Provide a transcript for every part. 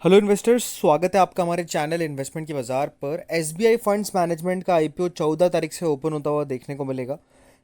Hello investors, स्वागत है आपका हमारे चैनल इन्वेस्टमेंट की बाज़ार पर। एसबीआई फंड्स मैनेजमेंट का आईपीओ 14 तारीख से ओपन होता हुआ देखने को मिलेगा।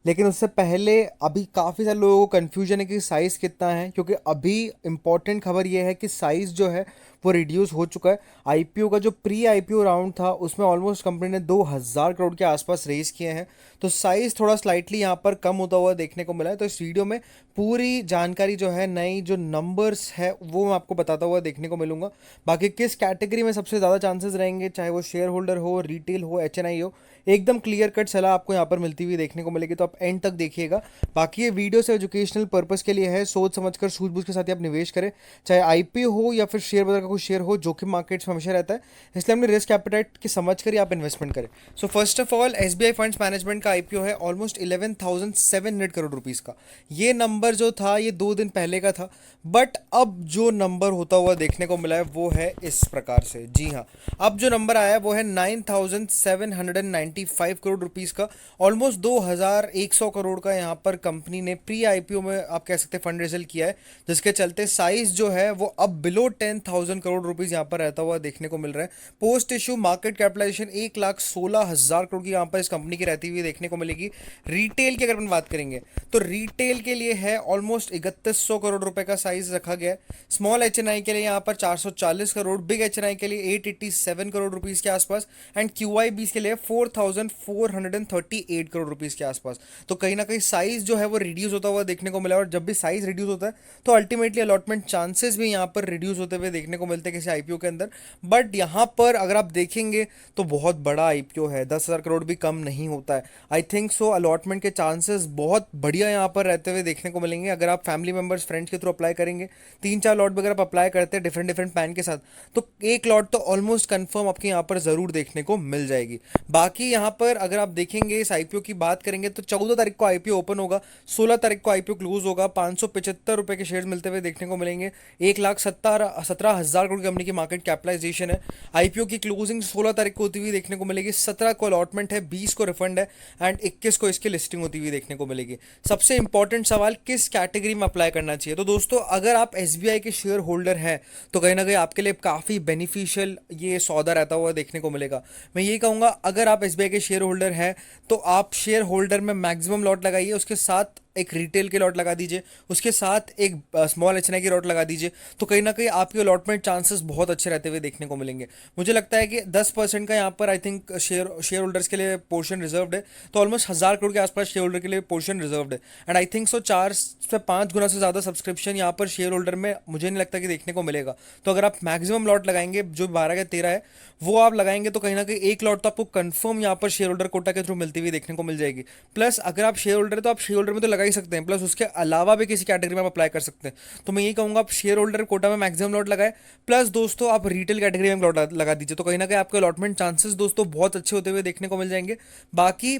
लेकिन उससे पहले अभी काफ़ी सारे लोगों को कन्फ्यूजन है कि साइज़ कितना है, क्योंकि अभी इम्पॉर्टेंट खबर ये है कि साइज़ जो है वो रिड्यूस हो चुका है। आईपीओ का जो प्री आईपीओ राउंड था उसमें ऑलमोस्ट कंपनी ने 2000 करोड़ के आसपास रेज किए हैं, तो साइज़ थोड़ा स्लाइटली यहाँ पर कम होता हुआ देखने को मिला है। तो इस वीडियो में पूरी जानकारी जो है, नई जो नंबर्स है वो मैं आपको बताता हुआ देखने को मिलूंगा। बाकी किस कैटेगरी में सबसे ज़्यादा चांसेस रहेंगे, चाहे वो शेयर होल्डर हो, रिटेल हो, एचएनआई हो, एकदम क्लियर कट सलाह आपको यहाँ पर मिलती हुई देखने को मिलेगी, तो आप एंड तक देखिएगा। बाकी ये वीडियो से एजुकेशनल पर्पस के लिए है, सोच समझकर सूझबूझ के साथ ही आप निवेश करें। चाहे आईपीओ हो या फिर शेयर बाजार का कोई शेयर हो, जोखिम मार्केट्स में हमेशा रहता है, इसलिए हमने रिस्क एपेटाइट की समझ कर ही आप इन्वेस्टमेंट करें। So first of all, SBI funds management का आईपीओ है ऑलमोस्ट 11,700 करोड़ रुपीज़ का। ये नंबर जो था ये 2 दिन पहले का था, बट अब जो नंबर होता हुआ देखने को मिला है वो है इस प्रकार से। जी हाँ, अब जो नंबर आया है वो है 9,795 करोड़ रुपीज़ का। ऑलमोस्ट 2,100 करोड़ का यहाँ पर कंपनी ने प्री आईपीओ में आप कह सकते हैं फंड रेजल किया है, जिसके चलते साइज जो है वो अब बिलो 10,000 करोड़ रुपीज़ यहाँ पर रहता हुआ देखने को मिल रहा है। Post issue market capitalisation 1,16,000 crore की यहाँ पर इस कंपनी की रहती हुई देखने को मिलेगी। रिटेल की अगर अपन बात करेंगे तो रिटेल के लिए है ऑलमोस्ट 3100 करोड़ रुपए का साइज रखा गया है। स्मॉल एचएनआई के लिए यहाँ पर 440 करोड़, बिग एचएनआई के लिए 887 करोड़ रुपीस के आसपास, एंड क्यूआईबीस के लिए 4438 करोड़ रुपीस के आसपास। तो कहीं ना कहीं साइज जो है वो रिड्यूस होता हुआ देखने को मिला है, और जब भी साइज रिड्यूस होता है तो अल्टीमेटली अलॉटमेंट चांसेस भी यहाँ पर रिड्यूस होते हुए देखने को मिलते हैं किसी आईपीओ के अंदर। बट यहाँ पर अगर आप देखेंगे तो बहुत बड़ा आईपीओ है, 10,000 करोड़ भी कम नहीं होता है। आई थिंक सो अलॉटमेंट के चांसेस बहुत बढ़िया यहाँ पर रहते हुए देखने को मिलेंगे। अगर आप फैमिली मेंबर्स, फ्रेंड्स के थ्रू अप्लाई करेंगे, 3-4 लॉट भी अगर आप अप्लाई करते हैं डिफरेंट डिफरेंट पैन के साथ, तो एक लॉट तो ऑलमोस्ट कंफर्म आपके यहाँ पर ज़रूर देखने को मिल जाएगी। बाकी यहाँ पर अगर आप देखेंगे, इस आईपीओ की बात करेंगे तो 14 तारीख को आईपीओ ओपन होगा, 16 तारीख को आईपीओ क्लोज होगा। 575 रुपए के शेयर मिलते हुए देखने को मिलेंगे। 1,17,000 करोड़ की कंपनी की मार्केट कैपिटलाइजेशन है। आईपीओ की क्लोजिंग 16 तारीख को होती हुई देखने को मिलेगी। 17 को अलॉटमेंट है, 20 को रिफंड है, एंड 21 को इसकी लिस्टिंग होती हुई देखने को मिलेगी। सबसे इंपॉर्टेंट सवाल, किस कैटेगरी में अप्लाई करना चाहिए? तो दोस्तों, अगर आप एसबीआई के शेयर होल्डर हैं तो कहीं ना कहीं आपके लिए काफ़ी बेनिफिशियल ये सौदा रहता हुआ देखने को मिलेगा। मैं यही कहूँगा, अगर आप एसबीआई के शेयर होल्डर हैं तो आप शेयर होल्डर में मैक्सिमम लॉट लगाइए, उसके साथ एक रिटेल के लॉट लगा दीजिए, उसके साथ एक स्मॉल एचएनआई की लॉट लगा दीजिए, तो कहीं ना कहीं आपके अलॉटमेंट चांसेस बहुत अच्छे रहते हुए देखने को मिलेंगे। मुझे लगता है कि 10% का यहाँ पर आई थिंक शेयर होल्डर्स के लिए पोर्शन रिजर्व्ड है, तो ऑलमोस्ट 1,000 करोड़ के आसपास शेयर होल्डर के लिए पोर्शन रिजर्व्ड है। एंड आई थिंक सो 4 से 5 गुना से ज़्यादा सब्सक्रिप्शन यहाँ पर शेयर होल्डर में मुझे नहीं लगता कि देखने को मिलेगा। तो अगर आप मैक्सिमम लॉट लगाएंगे, जो 12 या 13 है वो आप लगाएंगे, तो कहीं ना कहीं एक लॉट तो आपको कंफर्म यहाँ पर शेयर होल्डर कोटा के थ्रू मिलती हुई देखने को मिल जाएगी। प्लस अगर आप शेयर होल्डर है तो आप शेयर होल्डर में तो लगा ही सकते हैं, प्लस उसके अलावा भी किसी कैटेगरी में आप अप्लाई कर सकते हैं। तो मैं यही कहूँगा, आप शेयर होल्डर कोटा में मैक्सिमम लॉट लगाए, प्लस दोस्तों आप रिटेल कैटेगरी में लॉट लगा दीजिए, तो कहीं ना कहीं आपके अलॉटमेंट चांसेस दोस्तों बहुत अच्छे होते हुए देखने को मिल जाएंगे। बाकी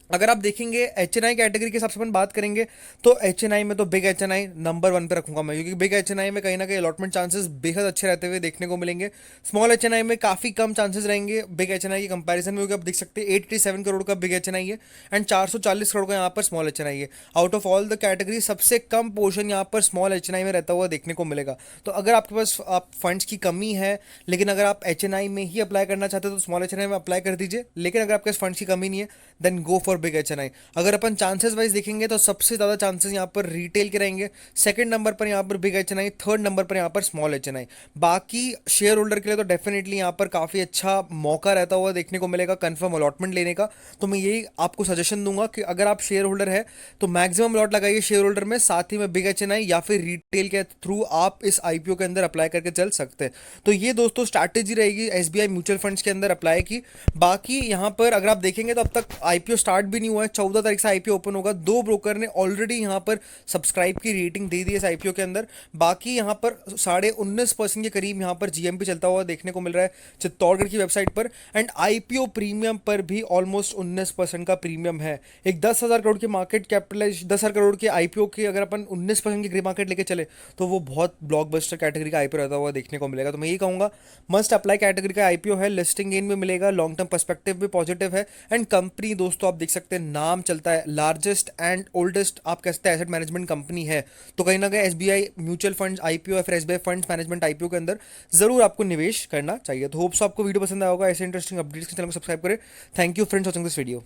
अगर आप देखेंगे एच एन आई कैटेगरी के हिसाब से अपन बात करेंगे, तो एच एन आई में तो big H N I number 1 पे रखूंगा मैं, क्योंकि बिग एच एन आई में कहीं ना कहीं अलॉटमेंट चांसेस बेहद अच्छे रहते हुए देखने को मिलेंगे। स्मॉल एच एन आई में काफ़ी कम चांसेस रहेंगे बिग एच एन आई की कंपेरिजन में, क्योंकि आप देख सकते हैं 87 करोड़ का बिग एच एन आई है, एंड 440 करोड़ का यहाँ पर स्मॉल एच एन आई है। Out of all the category सबसे कम पोर्शन यहाँ पर स्मॉल एच एन आई में रहता हुआ देखने को मिलेगा। तो अगर आपके पास आप फंड्स की कमी है, लेकिन अगर आप एच एन आई में ही अप्लाई करना चाहते हो तो स्मॉल एच एन आई में अप्लाई कर दीजिए, लेकिन अगर आपके पास फंड्स की कमी नहीं है then go for big H N I. अगर अपन चांसेस वाइज देखेंगे तो सबसे ज़्यादा चांसेस यहाँ पर रिटेल के रहेंगे, सेकंड नंबर पर यहाँ पर बिग एच एन आई, थर्ड नंबर पर यहाँ पर स्मॉल एच एन आई। बाकी शेयर होल्डर के लिए तो डेफिनेटली यहाँ पर काफ़ी अच्छा मौका रहता हुआ देखने को मिलेगा कंफर्म अलॉटमेंट लेने का। तो मैं यही आपको सजेशन दूंगा कि अगर आप शेयर होल्डर है तो मैक्सिमम लॉट लगाइए शेयर होल्डर में, साथ ही में बिग एच एन आई या फिर रिटेल के थ्रू आप इस आईपीओ के अंदर अप्लाई करके चल सकते हैं। तो ये दोस्तों स्ट्रैटेजी रहेगी एसबीआई म्यूचुअल फंड्स के अंदर अप्लाई की। बाकी यहाँ पर अगर आप देखेंगे तो अब तक आईपीओ स्टार्ट भी नहीं हुआ है, 14 तारीख से आईपीओ ओपन होगा। 2 ब्रोकर ने ऑलरेडी यहाँ पर सब्सक्राइब की रेटिंग दे दी है इस आईपीओ के अंदर। बाकी यहाँ पर 19.5% के करीब यहाँ पर जीएमपी चलता हुआ देखने को मिल रहा है चित्तौड़गढ़ की वेबसाइट पर, एंड आईपीओ प्रीमियम पर भी ऑलमोस्ट 19% का प्रीमियम है। एक 10,000 करोड़ की मार्केट कैपिटलाइज, 10,000 करोड़ के आईपीओ की अगर अपन 19% की ग्रे मार्केट लेके चले तो वो बहुत ब्लॉकबस्टर कैटेगरी का आईपीओ रहता हुआ देखने को मिलेगा। तो मैं ये कहूँगा, मस्ट अप्लाई कैटेगरी का आईपीओ है, लिस्टिंग गेन भी मिलेगा, लॉन्ग टर्म पर्सपेक्टिव भी पॉजिटिव है, एंड कंपनी दोस्तों आप देख सकते सकते हैं, नाम चलता है, लार्जेस्ट एंड ओल्डेस्ट आप कह सकते हैं एसेट मैनेजमेंट कंपनी है, तो कहीं ना कहीं एसबीआई म्यूचुअल फंड्स आईपीओ या फिर एसबीआई फंड्स मैनेजमेंट आईपीओ के अंदर जरूर आपको निवेश करना चाहिए। तो होप्स आपको वीडियो पसंद आया होगा, ऐसे इंटरेस्टिंग अपडेट्स के चैनल को सब्सक्राइब करें। Thank you friends watching this video.